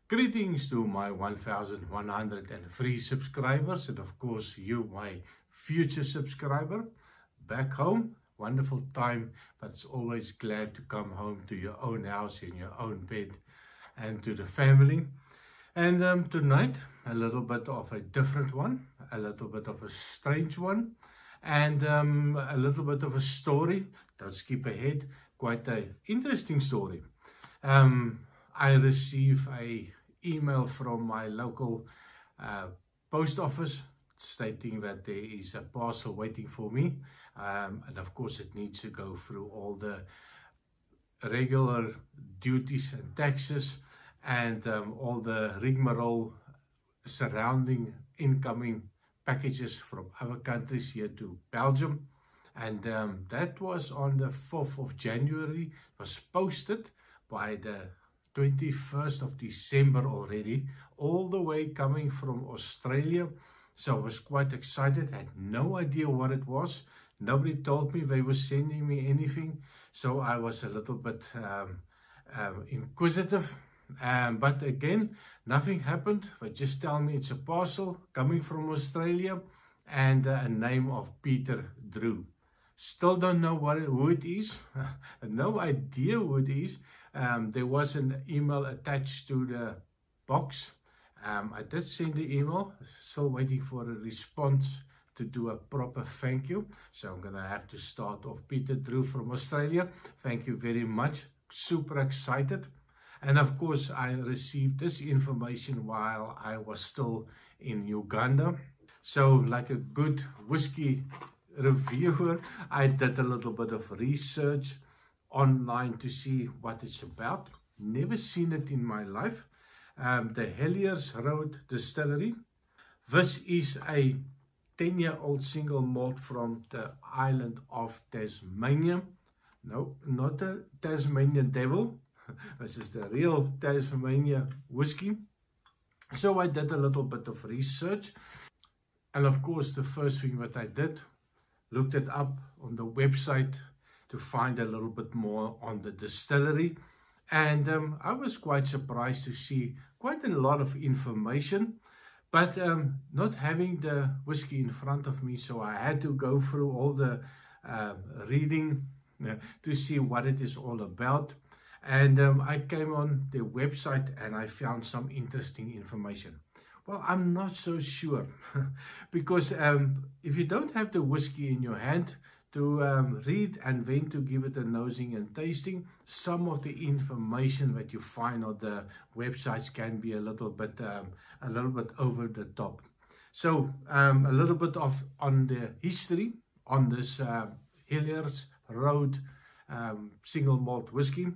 Greetings to my 1,103 subscribers, and of course you, my future subscriber, back home. Wonderful time, but it's always glad to come home to your own house, in your own bed, and to the family. And tonight, a little bit of a different one, a little bit of a strange one, and a little bit of a story. Don't skip ahead, quite an interesting story. I received an email from my local post office stating that there is a parcel waiting for me, and of course it needs to go through all the regular duties and taxes and all the rigmarole surrounding incoming packages from other countries here to Belgium. And that was on the 4th of January. It was posted by the 21st of December already, all the way coming from Australia. So I was quite excited. I had no idea what it was. Nobody told me they were sending me anything. So I was a little bit inquisitive. But again, nothing happened. They just tell me it's a parcel coming from Australia and a name of Peter Drew. Still don't know who it is. No idea who it is. There was an email attached to the box. I did send the email. Still waiting for a response to do a proper thank you. So I'm going to have to start off. Peter Drew from Australia. Thank you very much. Super excited. And of course, I received this information while I was still in Uganda. So like a good whiskey reviewer, I did a little bit of research online to see what it's about. Never seen it in my life. The Hellyers Road Distillery. This is a 10-year-old single malt from the island of Tasmania. No, not the Tasmanian devil. This is the real Tasmania whiskey. So I did a little bit of research. And of course, the first thing that I did, looked it up on the website to find a little bit more on the distillery. And I was quite surprised to see quite a lot of information, but not having the whiskey in front of me. So I had to go through all the reading to see what it is all about. And I came on their website and I found some interesting information. Well, I'm not so sure because if you don't have the whiskey in your hand to read and then to give it a nosing and tasting, some of the information that you find on the websites can be a little bit over the top. So a little bit of on the history on this Hellyers Road single malt whiskey.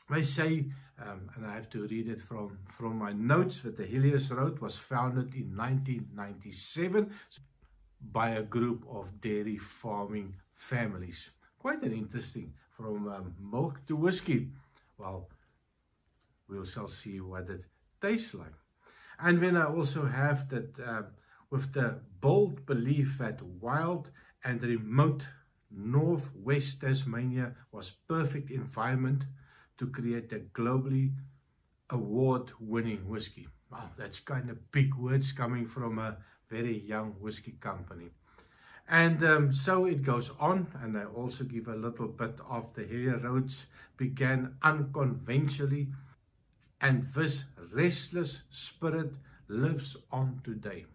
They say, and I have to read it from my notes, that the Hellyers Road was founded in 1997 by a group of dairy farming families. Quite an interesting, from milk to whiskey. Well, we shall see what it tastes like. And then I also have that with the bold belief that wild and remote northwest Tasmania was perfect environment to create a globally award-winning whiskey. Wow, that's kind of big words coming from a very young whiskey company. And so it goes on, and I also give a little bit of the Hellyers Roads began unconventionally, and this restless spirit lives on today.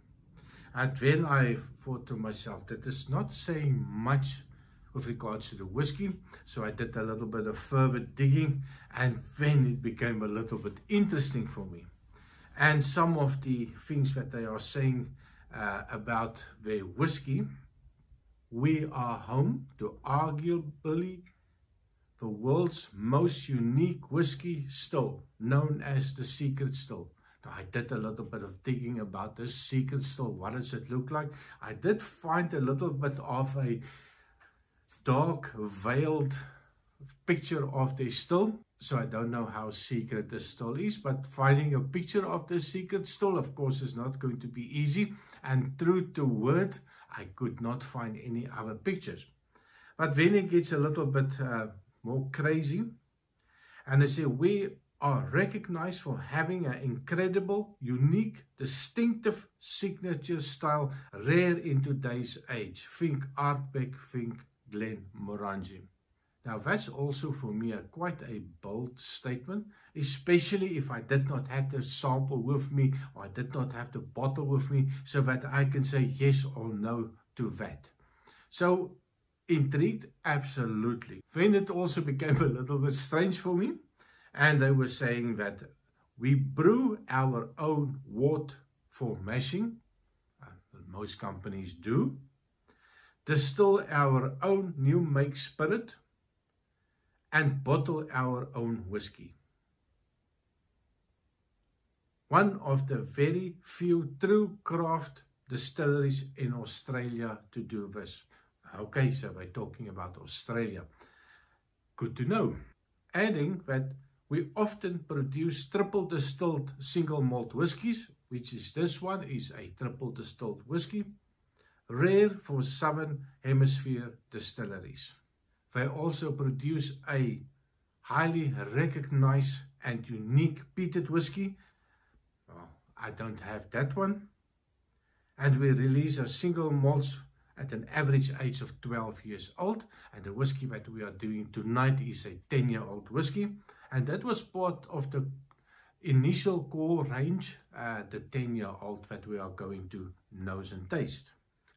And then I thought to myself, that is not saying much with regards to the whiskey. So I did a little bit of further digging, and then it became a little bit interesting for me. And some of the things that they are saying about their whiskey: we are home to arguably the world's most unique whiskey still, known as the Secret Still. Now, I did a little bit of digging about this Secret Still. What does it look like? I did find a little bit of a dark veiled picture of the still, so I don't know how secret the still is, but finding a picture of the Secret Still, of course, is not going to be easy, and true to word, I could not find any other pictures. But then it gets a little bit more crazy, and they say, we are recognized for having an incredible, unique, distinctive signature style, rare in today's age. Think Ardbeg, think Glenmorangie. Now that's also for me quite a bold statement, especially if I did not have the sample with me, or I did not have the bottle with me, so that I can say yes or no to that. So, intrigued? Absolutely. Then it also became a little bit strange for me, and they were saying that we brew our own wort for mashing, most companies do, distill our own new make spirit, and bottle our own whiskey. One of the very few true craft distilleries in Australia to do this. Okay, so we're talking about Australia. Good to know. Adding that we often produce triple distilled single malt whiskies, which is this one is a triple distilled whiskey, rare for Southern Hemisphere distilleries. They also produce a highly recognized and unique peated whiskey. Well, I don't have that one. And we release our single malts at an average age of 12 years old. And the whiskey that we are doing tonight is a 10-year-old whiskey. And that was part of the initial core range, the 10-year-old that we are going to nose and taste.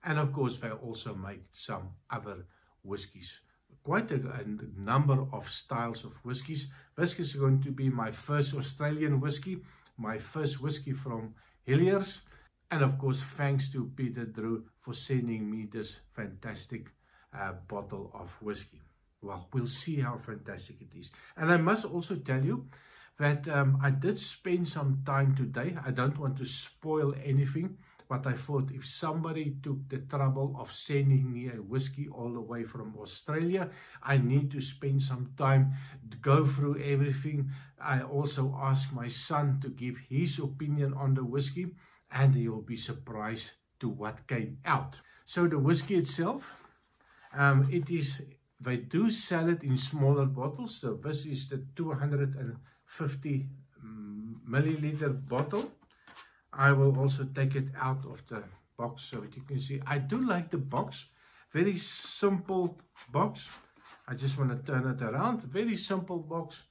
And of course, they also make some other whiskies. Quite a number of styles of whiskies. This is going to be my first Australian whiskey, my first whiskey from Hellyers. And of course, thanks to Peter Drew for sending me this fantastic bottle of whiskey. Well, we'll see how fantastic it is. And I must also tell you that I did spend some time today. I don't want to spoil anything, but I thought if somebody took the trouble of sending me a whiskey all the way from Australia, I need to spend some time to go through everything. I also asked my son to give his opinion on the whiskey, and you'll be surprised to what came out. So the whiskey itself, they do sell it in smaller bottles. So this is the 250 milliliter bottle. I will also take it out of the box so that you can see. I do like the box. Very simple box. I just want to turn it around. Very simple box.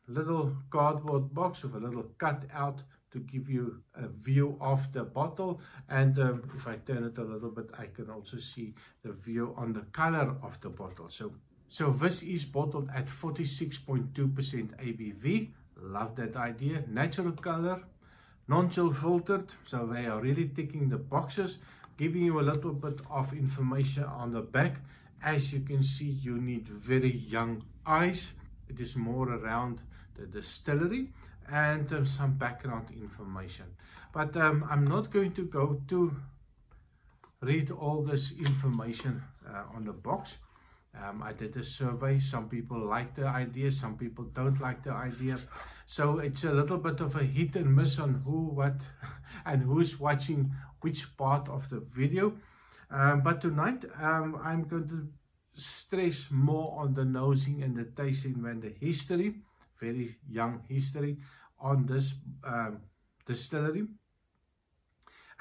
Little cardboard box with a little cut out to give you a view of the bottle. And if I turn it a little bit, I can also see the view on the color of the bottle. So this is bottled at 46.2% ABV. Love that idea. Natural color. Non-chill filtered, so they are really ticking the boxes, giving you a little bit of information on the back. As you can see, you need very young eyes. It is more around the distillery and some background information. But I'm not going to go to read all this information on the box. I did a survey. Some people like the idea, some people don't like the idea. So it's a little bit of a hit and miss on who, what, and who's watching which part of the video. But tonight I'm going to stress more on the nosing and the tasting than the history, very young history on this distillery.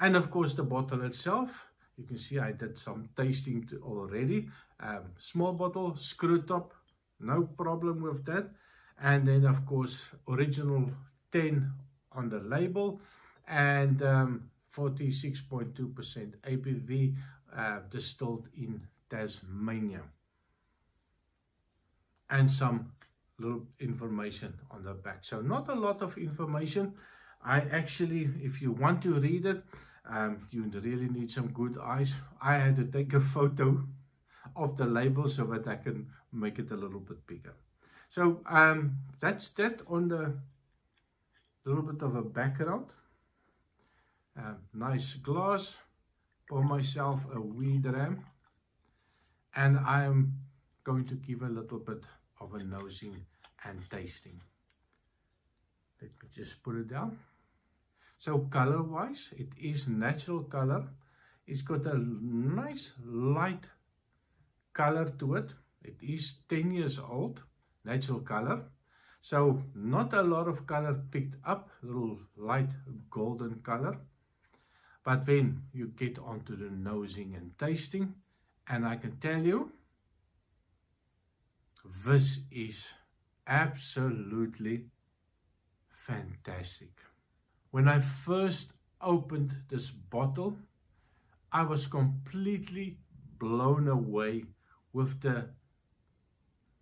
And of course the bottle itself. You can see I did some tasting already. Small bottle, screw top, no problem with that. And then of course original 10 on the label and 46.2% ABV distilled in Tasmania. And some little information on the back. So not a lot of information. I actually, if you want to read it, you really need some good eyes. I had to take a photo of the label so that I can make it a little bit bigger. So that's that on the little bit of a background. Nice glass. Pour myself a wee dram. And I'm going to give a little bit of a nosing and tasting. Let me just put it down. So color wise, it is natural color. It's got a nice light color to it. It is 10 years old, natural color. So not a lot of color picked up, little light golden color. But then you get onto the nosing and tasting, and I can tell you, this is absolutely fantastic. When I first opened this bottle, I was completely blown away with the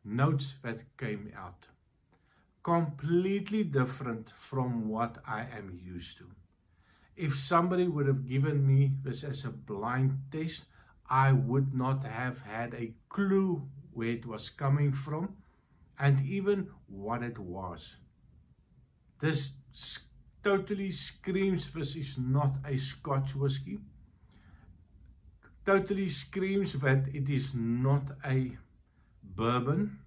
notes that came out. Completely different from what I am used to. If somebody would have given me this as a blind test, I would not have had a clue where it was coming from and even what it was. This totally screams this is not a Scotch whiskey. Totally screams that it is not a bourbon.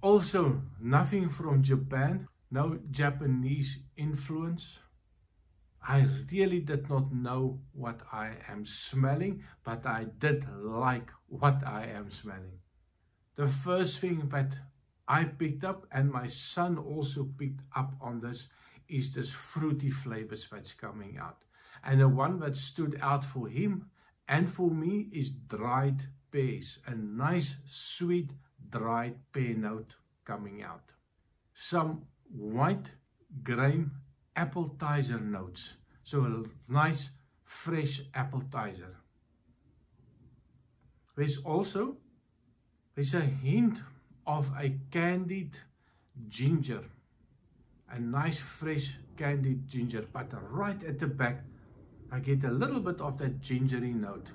Also, nothing from Japan, no Japanese influence. I really did not know what I am smelling, but I did like what I am smelling. The first thing that I picked up, and my son also picked up on this, is this fruity flavors that's coming out. And the one that stood out for him and for me is dried pears, a nice sweet dried pear note coming out. Some white grain appetizer notes, so a nice fresh appetizer. There's a hint of a candied ginger, a nice fresh candied ginger, but right at the back I get a little bit of that gingery note.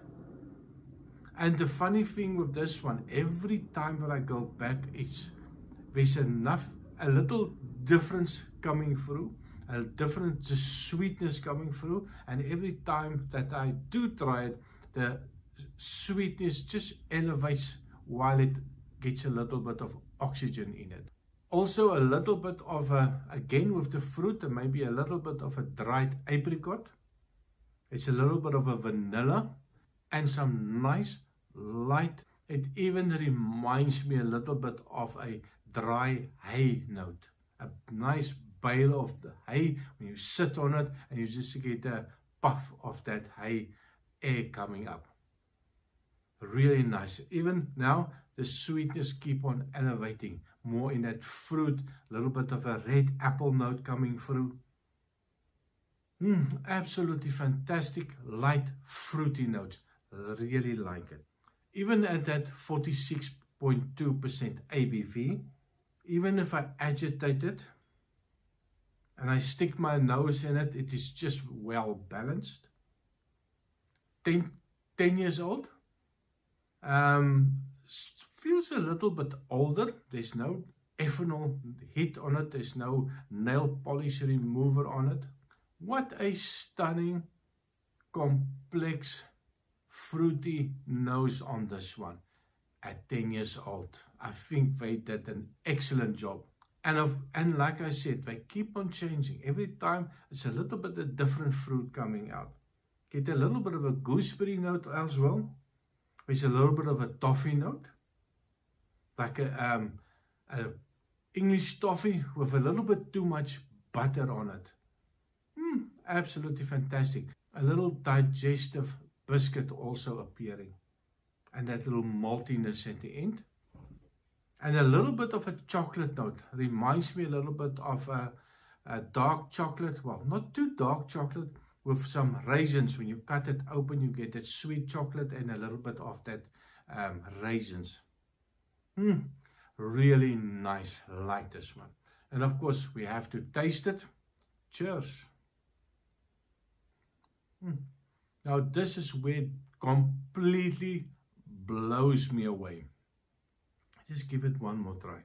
And the funny thing with this one, every time that I go back, there's a little difference coming through, a different sweetness coming through, and every time that I do try it, the sweetness just elevates while it gets a little bit of oxygen in it. Also a little bit of again with the fruit, and maybe a little bit of a dried apricot. It's a little bit of a vanilla and some nice light. It even reminds me a little bit of a dry hay note. A nice bale of the hay when you sit on it and you just get a puff of that hay air coming up. Really nice. Even now the sweetness keep on elevating more in that fruit, a little bit of a red apple note coming through. Absolutely fantastic light fruity notes. Really like it. Even at that 46.2% ABV, even if I agitate it and I stick my nose in it, it is just well balanced. 10 years old. Feels a little bit older. There's no ethanol hit on it. There's no nail polish remover on it. What a stunning, complex, fruity nose on this one at 10 years old. I think they did an excellent job. And like I said, they keep on changing. Every time it's a little bit of different fruit coming out. Get a little bit of a gooseberry note as well. There's a little bit of a toffee note. Like a English toffee with a little bit too much butter on it. Absolutely fantastic. A little digestive biscuit also appearing. And that little maltiness at the end. And a little bit of a chocolate note. Reminds me a little bit of a dark chocolate. Well, not too dark chocolate. With some raisins. When you cut it open, you get that sweet chocolate and a little bit of that raisins. Really nice. Like this one. And of course, we have to taste it. Cheers. Now, this is where it completely blows me away. Just give it one more try.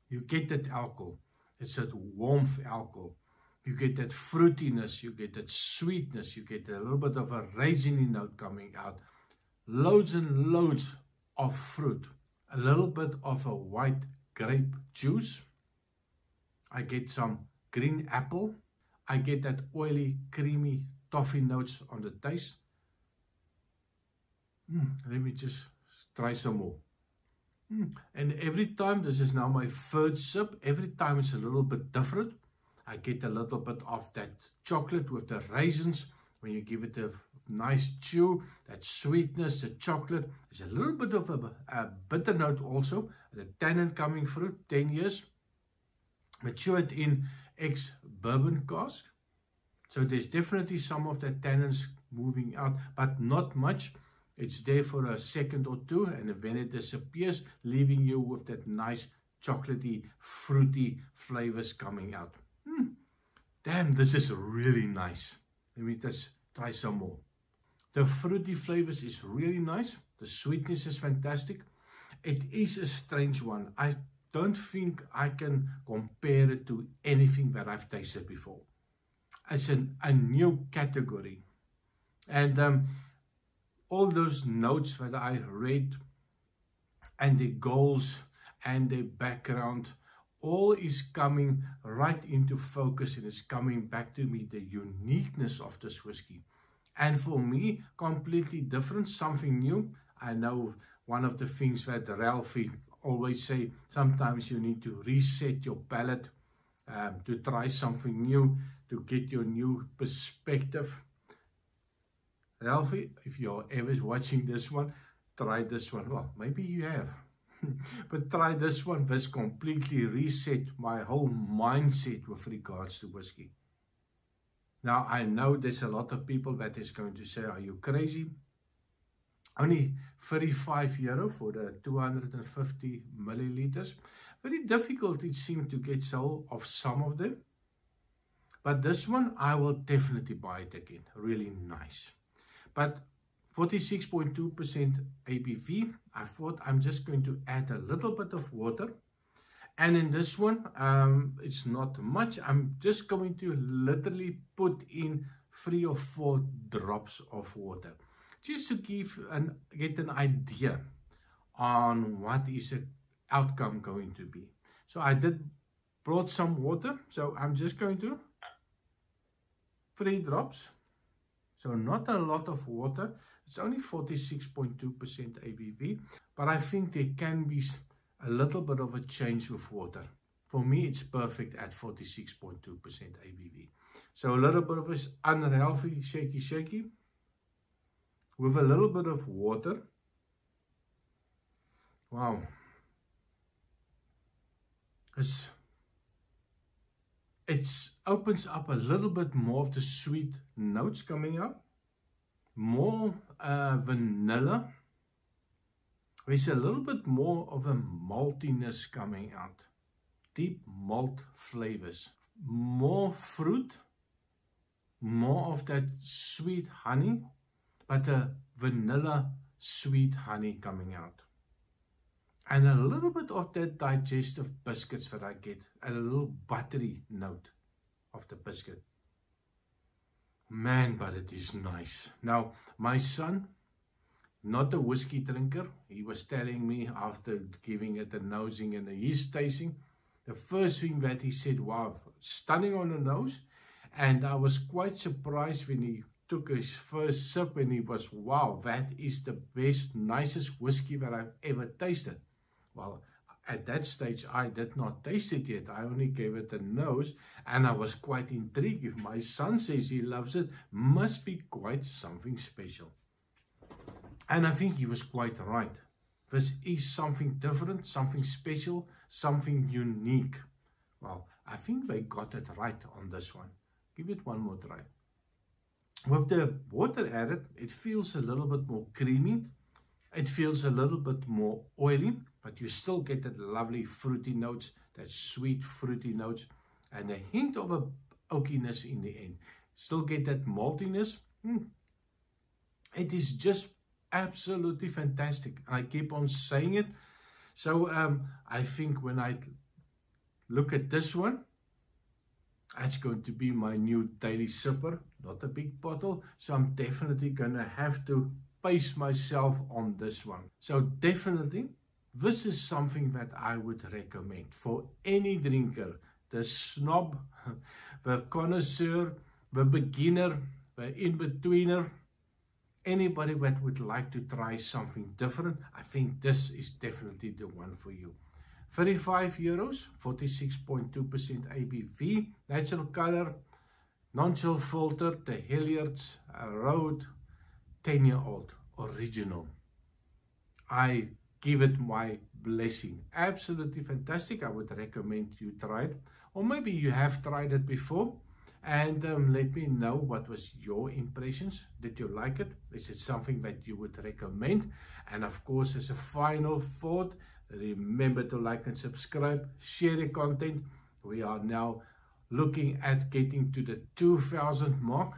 You get that alcohol. It's that warmth alcohol. You get that fruitiness. You get that sweetness. You get a little bit of a raisiny note coming out. Loads and loads of fruit. A little bit of a white grape juice. I get some green apple. I get that oily, creamy toffee notes on the taste. Let me just try some more. And every time, this is now my third sip, every time it's a little bit different. I get a little bit of that chocolate with the raisins. When you give it a nice chew, that sweetness, the chocolate, there's a little bit of a bitter note also. The tannin coming through, 10 years. Matured in ex-bourbon cask. So there's definitely some of the tannins moving out, but not much. It's there for a second or two, and when it disappears, leaving you with that nice chocolatey, fruity flavors coming out. Damn, this is really nice. Let me just try some more. The fruity flavors is really nice. The sweetness is fantastic. It is a strange one. I don't think I can compare it to anything that I've tasted before. It's a new category. And all those notes that I read, and the goals and the background, all is coming right into focus, and it's coming back to me, the uniqueness of this whiskey. And for me, completely different, something new. I know one of the things that Ralphie always say, sometimes you need to reset your palate, to try something new, to get your new perspective. Ralphie, if you're ever watching this one, try this one. Well, maybe you have. But try this one. This completely reset my whole mindset with regards to whiskey. Now, I know there's a lot of people that is going to say, are you crazy? Only €35 for the 250 milliliters. Very difficult, it seemed, to get hold of some of them. But this one, I will definitely buy it again. Really nice. But 46.2% ABV, I thought I'm just going to add a little bit of water. And in this one, it's not much. I'm just going to literally put in 3 or 4 drops of water, just to get an idea on what is the outcome going to be. So I brought some water. So I'm just going to 3 drops. So not a lot of water. It's only 46.2% ABV, but I think there can be a little bit of a change with water. For me, it's perfect at 46.2% ABV. So a little bit of this unhealthy shaky with a little bit of water. Wow. It opens up a little bit more of the sweet notes coming out. More vanilla. There's a little bit more of a maltiness coming out. Deep malt flavors. More fruit. More of that sweet honey. But a vanilla sweet honey coming out. And a little bit of that digestive biscuits that I get. A little buttery note of the biscuit. Man, but it is nice. Now, my son, not a whiskey drinker, he was telling me after giving it a nosing and a yeast tasting, the first thing that he said, wow, stunning on the nose. And I was quite surprised when he took his first sip and he was, wow, that is the best, nicest whiskey that I've ever tasted. Well, at that stage, I did not taste it yet. I only gave it a nose, and I was quite intrigued. If my son says he loves it, must be quite something special. And I think he was quite right. This is something different, something special, something unique. Well, I think they got it right on this one. Give it one more try. With the water added, it feels a little bit more creamy. It feels a little bit more oily, but you still get that lovely fruity notes, that sweet fruity notes, and a hint of a oakiness in the end. Still get that maltiness. It is just absolutely fantastic. I keep on saying it. So I think when I look at this one, it's going to be my new daily sipper. Not a big bottle, so I'm definitely going to have to pace myself on this one. So definitely, this is something that I would recommend for any drinker. The snob, the connoisseur, the beginner, the in-betweener. Anybody that would like to try something different, I think this is definitely the one for you. 35 euros, 46.2% ABV, natural color, non-chill filter, the Hellyers Road, 10-year-old, original. I give it my blessing. Absolutely fantastic. I would recommend you try it. Or maybe you have tried it before. And let me know what was your impressions. Did you like it? Is it something that you would recommend? And of course, as a final thought, remember to like and subscribe, share the content. We are now looking at getting to the 2000 mark.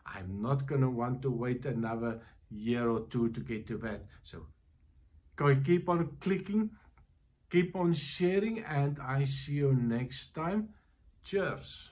I'm not going to want to wait another year or two to get to that. So keep on clicking, keep on sharing, and I see you next time. Cheers.